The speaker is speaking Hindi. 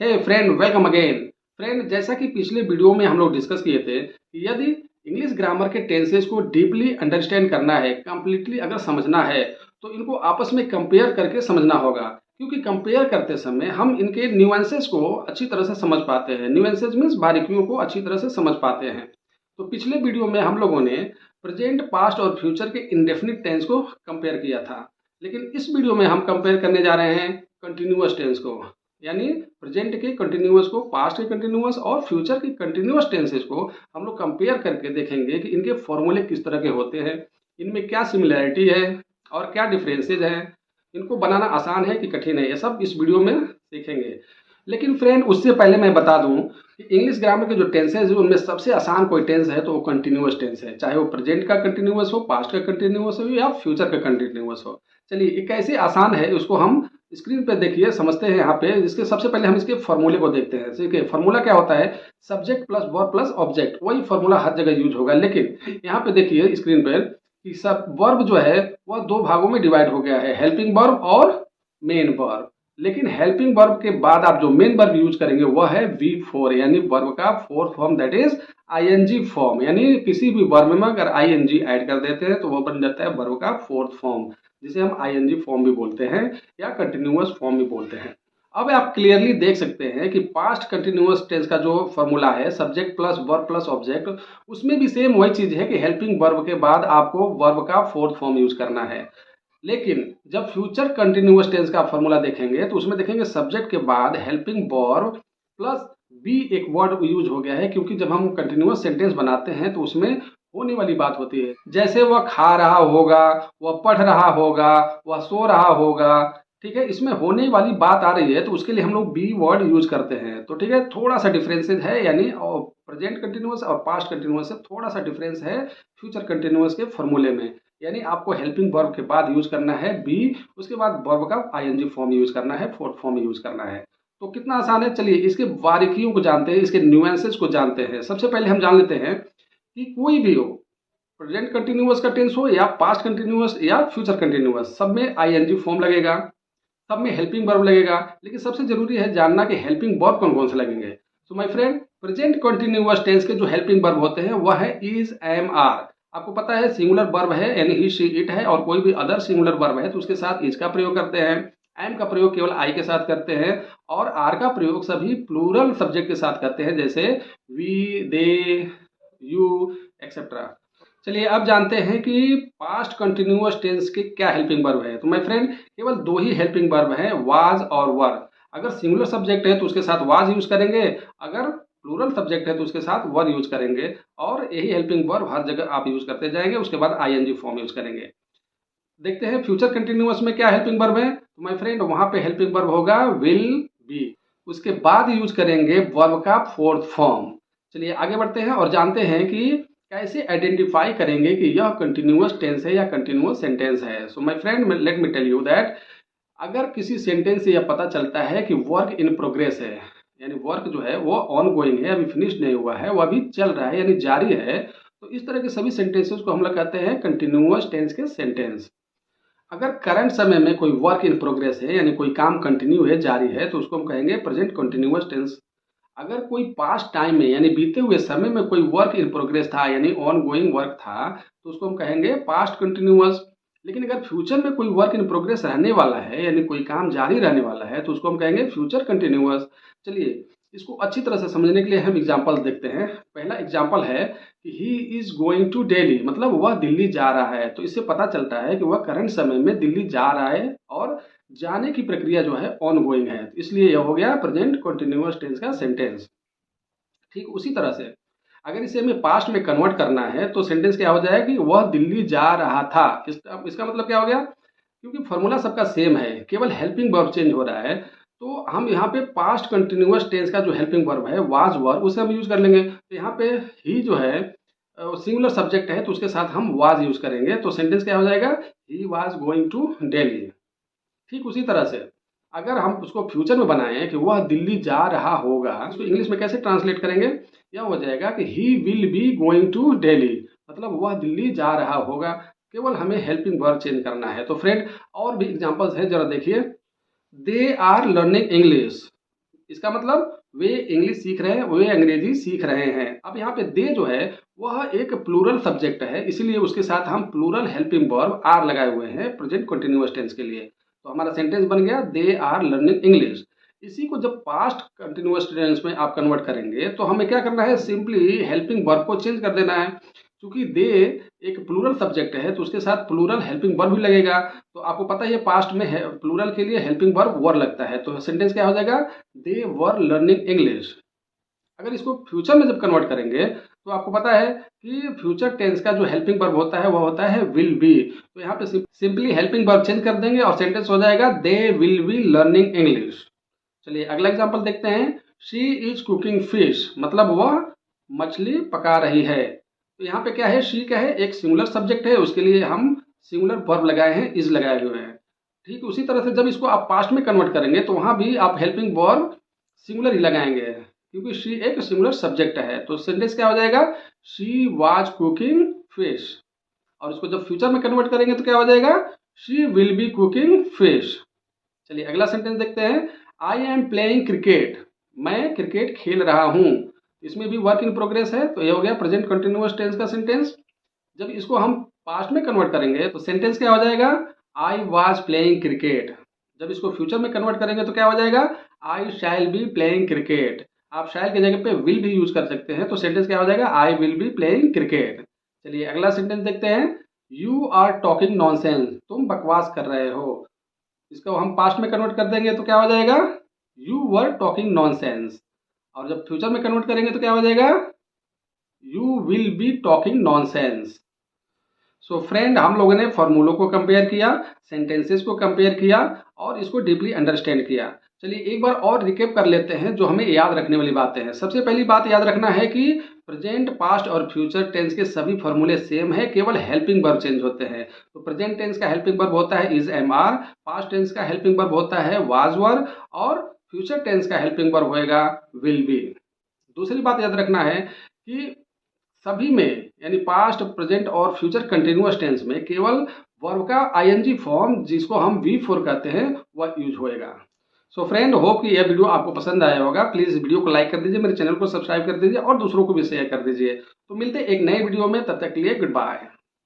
हे फ्रेंड, वेलकम अगेन। फ्रेंड, जैसा कि पिछले वीडियो में हम लोग डिस्कस किए थे कि यदि इंग्लिश ग्रामर के टेंसेस को डीपली अंडरस्टैंड करना है, कंप्लीटली अगर समझना है, तो इनको आपस में कंपेयर करके समझना होगा। क्योंकि कंपेयर करते समय हम इनके न्यूएंसेस को अच्छी तरह से समझ पाते हैं। न्यूएंसेस मीन्स बारीकियों को अच्छी तरह से समझ पाते हैं। तो पिछले वीडियो में हम लोगों ने प्रेजेंट, पास्ट और फ्यूचर के इंडेफिनिट टेंस को कंपेयर किया था। लेकिन इस वीडियो में हम कंपेयर करने जा रहे हैं कंटिन्यूअस टेंस को, यानी प्रेजेंट के कंटिन्यूअस को पास्ट के कंटिन्यूअस और फ्यूचर के कंटिन्यूअस टेंसेस को हम लोग कंपेयर करके देखेंगे कि इनके फॉर्मूले किस तरह के होते हैं, इनमें क्या सिमिलैरिटी है और क्या डिफरेंसेज हैं, इनको बनाना आसान है कि कठिन है, ये सब इस वीडियो में सीखेंगे। लेकिन फ्रेंड, उससे पहले मैं बता दूं कि इंग्लिश ग्रामर के जो टेंसेज है उनमें सबसे आसान कोई टेंस है तो वो कंटिन्यूअस टेंस है, चाहे वो प्रेजेंट का कंटिन्यूअस हो, पास्ट का कंटिन्यूअस हो या फ्यूचर का कंटिन्यूअस हो। चलिए, ये कैसे आसान है उसको हम स्क्रीन पे देखिए, समझते हैं। यहाँ पे इसके सबसे पहले हम इसके फॉर्मूले को देखते हैं। ठीक है, फॉर्मूला क्या होता है? Subject plus verb plus object. वही फॉर्मूला हर जगह यूज होगा, लेकिन यहाँ पे देखिए स्क्रीन पे कि सब वर्ब जो है वह दो भागों में डिवाइड हो गया है, हेल्पिंग वर्ब और मेन वर्ब। लेकिन हेल्पिंग वर्ब के बाद आप जो मेन वर्ब यूज करेंगे वह है V4, यानी वर्ब का fourth form, that is ING form. यानी किसी भी वर्ब में अगर आईएनजी ऐड कर देते हैं तो वह बन जाता है वर्ब का फोर्थ फॉर्म, जिसे हम आईएनजी फॉर्म भी बोलते हैं या कंटिन्यूअस फॉर्म भी बोलते हैं। अब आप क्लियरली देख सकते हैं कि पास्ट कंटिन्यूअस टेंस का जो फॉर्मूला है subject plus verb plus object, उसमें भी सेम वही चीज है कि हेल्पिंग वर्ब के बाद आपको वर्ब का फोर्थ फॉर्म यूज करना है। लेकिन जब फ्यूचर कंटिन्यूअस टेंस का फॉर्मूला देखेंगे तो उसमें देखेंगे सब्जेक्ट के बाद हेल्पिंग वर्ब प्लस बी एक वर्ड यूज हो गया है, क्योंकि जब हम कंटिन्यूअस सेंटेंस बनाते हैं तो उसमें होने वाली बात होती है, जैसे वह खा रहा होगा, वह पढ़ रहा होगा, वह सो रहा होगा। ठीक है, इसमें होने वाली बात आ रही है तो उसके लिए हम लोग बी वर्ड यूज करते हैं। तो ठीक है, थोड़ा सा डिफरेंसेस है, यानी प्रेजेंट कंटिन्यूअस और पास्ट कंटिन्यूअस से थोड़ा सा डिफरेंस है फ्यूचर कंटिन्यूअस के फॉर्मूले में। यानी आपको हेल्पिंग वर्ब के बाद यूज करना है बी, उसके बाद वर्ब का आईएनजी फॉर्म यूज करना है, फोर्थ फॉर्म यूज करना है। तो कितना आसान है। चलिए इसके बारीकियों को जानते हैं, इसके न्यूएंसेस को जानते हैं। सबसे पहले हम जान लेते हैं कि कोई भी हो, प्रेजेंट कंटिन्यूअस का टेंस हो या पास्ट कंटिन्यूअस या फ्यूचर कंटिन्यूअस, सब में आईएनजी फॉर्म लगेगा, सब में हेल्पिंग वर्ब लगेगा। लेकिन सबसे जरूरी है जानना कि हेल्पिंग वर्ब कौन कौन से लगेंगे। So my friend, present continuous tense के जो हेल्पिंग वर्ब होते हैं वह है इज, एम, आर। आपको पता है सिंगुलर वर्ब है यानी ही शी इट है, और कोई भी अदर सिंगुलर वर्ब है तो उसके साथ इज का प्रयोग करते हैं, एम का प्रयोग केवल आई के साथ करते हैं, और आर का प्रयोग सभी प्लूरल सब्जेक्ट के साथ करते हैं, जैसे वी, दे, यू, एक्सेट्रा। चलिए अब जानते हैं कि पास्ट कंटिन्यूअस टेंस के क्या हेल्पिंग वर्ब है। तो माय फ्रेंड, केवल दो ही हेल्पिंग वर्ब हैं, वाज और वर। अगर सिंगुलर सब्जेक्ट है तो उसके साथ वाज यूज करेंगे, अगर प्लूरल सब्जेक्ट है तो उसके साथ वर यूज करेंगे, और यही हेल्पिंग वर्ब हर जगह आप यूज करते जाएंगे। उसके बाद आईएनजी फॉर्म यूज करेंगे। देखते हैं फ्यूचर कंटिन्यूअस में क्या हेल्पिंग वर्ब है। तो माय फ्रेंड, वहां पे हेल्पिंग वर्ब होगा विल, बी, उसके बाद यूज करेंगे वर्ब का फोर्थ फॉर्म। चलिए आगे बढ़ते हैं और जानते हैं कि कैसे आइडेंटिफाई करेंगे कि यह कंटिन्यूअस टेंस है या कंटिन्यूअस सेंटेंस है। So my friend, let me tell you that अगर किसी सेंटेंस से यह पता चलता है कि वर्क इन प्रोग्रेस है, यानी वर्क जो है वो ऑन गोइंग है, अभी फिनिश नहीं हुआ है, वो अभी चल रहा है यानी जारी है, तो इस तरह के सभी सेंटेंसेस को हम लोग कहते हैं कंटिन्यूअस टेंस के सेंटेंस। अगर करंट समय में कोई वर्क इन प्रोग्रेस है यानी कोई काम कंटिन्यू है, जारी है, तो उसको हम कहेंगे प्रेजेंट कंटिन्यूअस टेंस। अगर कोई पास्ट टाइम में यानी बीते हुए समय में कोई वर्क इन प्रोग्रेस था यानी ऑन गोइंग वर्क था, तो उसको हम कहेंगे पास्ट कंटिन्यूअस। लेकिन अगर फ्यूचर में कोई वर्क इन प्रोग्रेस रहने वाला है यानी कोई काम जारी रहने वाला है, तो उसको हम कहेंगे फ्यूचर कंटिन्यूअस। चलिए इसको अच्छी तरह से समझने के लिए हम एग्जाम्पल देखते हैं। पहला एग्जाम्पल है कि he is going to Delhi, मतलब वह दिल्ली जा रहा है। तो इससे पता चलता है कि वह करंट समय में दिल्ली जा रहा है और जाने की प्रक्रिया जो है ऑन गोइंग है, इसलिए यह हो गया प्रेजेंट कंटिन्यूअस टेंस का सेंटेंस। ठीक उसी तरह से अगर इसे हमें पास्ट में कन्वर्ट करना है तो सेंटेंस क्या हो जाएगा कि वह दिल्ली जा रहा था। इसका मतलब क्या हो गया? क्योंकि फॉर्मूला सबका सेम है, केवल हेल्पिंग वर्ब चेंज हो रहा है, तो हम यहाँ पे पास्ट कंटिन्यूअस टेंस का जो हेल्पिंग वर्ब है वाज वर, उसे हम यूज कर लेंगे। तो यहाँ पे ही जो है सिंगुलर सब्जेक्ट है तो उसके साथ हम वाज यूज करेंगे, तो सेंटेंस क्या हो जाएगा? He was going to Delhi. ठीक उसी तरह से अगर हम उसको फ्यूचर में बनाएं कि वह दिल्ली जा रहा होगा, इसको इंग्लिश में कैसे ट्रांसलेट करेंगे? यह हो जाएगा कि he will be going to Delhi, मतलब वह दिल्ली जा रहा होगा। केवल हमें हेल्पिंग वर्ब चेंज करना है। तो फ्रेंड, और भी एग्जांपल्स हैं, जरा देखिए। दे आर लर्निंग इंग्लिश, इसका मतलब वे इंग्लिश सीख रहे हैं, वे अंग्रेजी सीख रहे हैं। अब यहाँ पे दे जो है वह एक प्लूरल सब्जेक्ट है, इसीलिए उसके साथ हम प्लूरल हेल्पिंग वर्ब आर लगाए हुए हैं प्रेजेंट कंटिन्यूअस टेंस के लिए। तो हमारा सेंटेंस बन गया दे आर लर्निंग इंग्लिश। इसी को जब पास्ट कंटिन्यूअस टेंस में आप कन्वर्ट करेंगे तो हमें क्या करना है, सिंपली हेल्पिंग वर्ब को चेंज कर देना है। क्योंकि दे एक प्लूरल सब्जेक्ट है तो उसके साथ प्लूरल हेल्पिंग वर्ब भी लगेगा। तो आपको पता ही है पास्ट में है प्लूरल के लिए हेल्पिंग वर्ब वर लगता है, तो सेंटेंस क्या हो जाएगा, दे वर लर्निंग इंग्लिश। अगर इसको फ्यूचर में जब कन्वर्ट करेंगे तो आपको पता है कि फ्यूचर टेंस का जो हेल्पिंग वर्ब होता है वह होता है विल बी। तो यहाँ पे सिंपली हेल्पिंग वर्ब चेंज कर देंगे और सेंटेंस हो जाएगा they will be learning English. चलिए अगला एग्जांपल देखते हैं। शी इज कुकिंग फिश, मतलब वह मछली पका रही है। तो यहाँ पे क्या है, शी क्या है, एक सिंगुलर सब्जेक्ट है, उसके लिए हम सिंगुलर वर्ब लगाए हैं, इज लगाए हुए हैं। ठीक उसी तरह से जब इसको आप पास्ट में कन्वर्ट करेंगे तो वहां भी आप हेल्पिंग वर्ब सिंगुलर ही लगाएंगे, क्योंकि शी एक सिंगुलर सब्जेक्ट है। तो सेंटेंस क्या हो जाएगा, शी वाज कुकिंग फिश। और इसको जब फ्यूचर में कन्वर्ट करेंगे तो क्या हो जाएगा, she will be cooking fish. चलिए अगला सेंटेंस देखते हैं। आई एम प्लेइंग क्रिकेट, मैं क्रिकेट खेल रहा हूँ। इसमें भी वर्क इन प्रोग्रेस है, तो ये हो गया प्रेजेंट कंटिन्यूअस टेंस का सेंटेंस। जब इसको हम पास्ट में कन्वर्ट करेंगे तो सेंटेंस क्या हो जाएगा, आई वाज प्लेइंग क्रिकेट। जब इसको फ्यूचर में कन्वर्ट करेंगे तो क्या हो जाएगा, आई शैल बी प्लेइंग क्रिकेट। आप शैल की जगह पे विल भी यूज कर सकते हैं, तो सेंटेंस क्या हो जाएगा, I will be playing cricket. चलिए अगला सेंटेंस देखते हैं। यू आर टॉकिंग नॉनसेंस, तुम बकवास कर रहे हो। इसको हम पास्ट में कन्वर्ट कर देंगे तो क्या हो जाएगा, यू वर टॉकिंग नॉनसेंस। और जब फ्यूचर में कन्वर्ट करेंगे तो क्या हो जाएगा, you will be talking nonsense. So friend, हम लोगों ने फॉर्मूलों को कंपेयर किया, सेंटेंसेस को कंपेयर किया और इसको डीपली अंडरस्टैंड किया। चलिए एक बार और रिकेप कर लेते हैं जो हमें याद रखने वाली बातें हैं। सबसे पहली बात याद रखना है कि प्रेजेंट, पास्ट और फ्यूचर टेंस के सभी फॉर्मूले सेम है, केवल हेल्पिंग वर्ब चेंज होते हैं। तो प्रेजेंट टेंस का हेल्पिंग वर्ब होता है is am are, past tense का हेल्पिंग वर्ब होता है वाज वर और फ्यूचर टेंस का हेल्पिंग वर्ब होएगा विल बी। दूसरी बात याद रखना है कि सभी में यानी पास्ट, प्रेजेंट और फ्यूचर कंटिन्यूअस टेंस में केवल वर्ब का आईएनजी फॉर्म जिसको हम V4 कहते हैं वह यूज होएगा। सो फ्रेंड, होप कि यह वीडियो आपको पसंद आया होगा। प्लीज वीडियो को लाइक कर दीजिए, मेरे चैनल को सब्सक्राइब कर दीजिए और दूसरों को भी शेयर कर दीजिए। तो मिलते हैं एक नए वीडियो में, तब तक के लिए गुड बाय।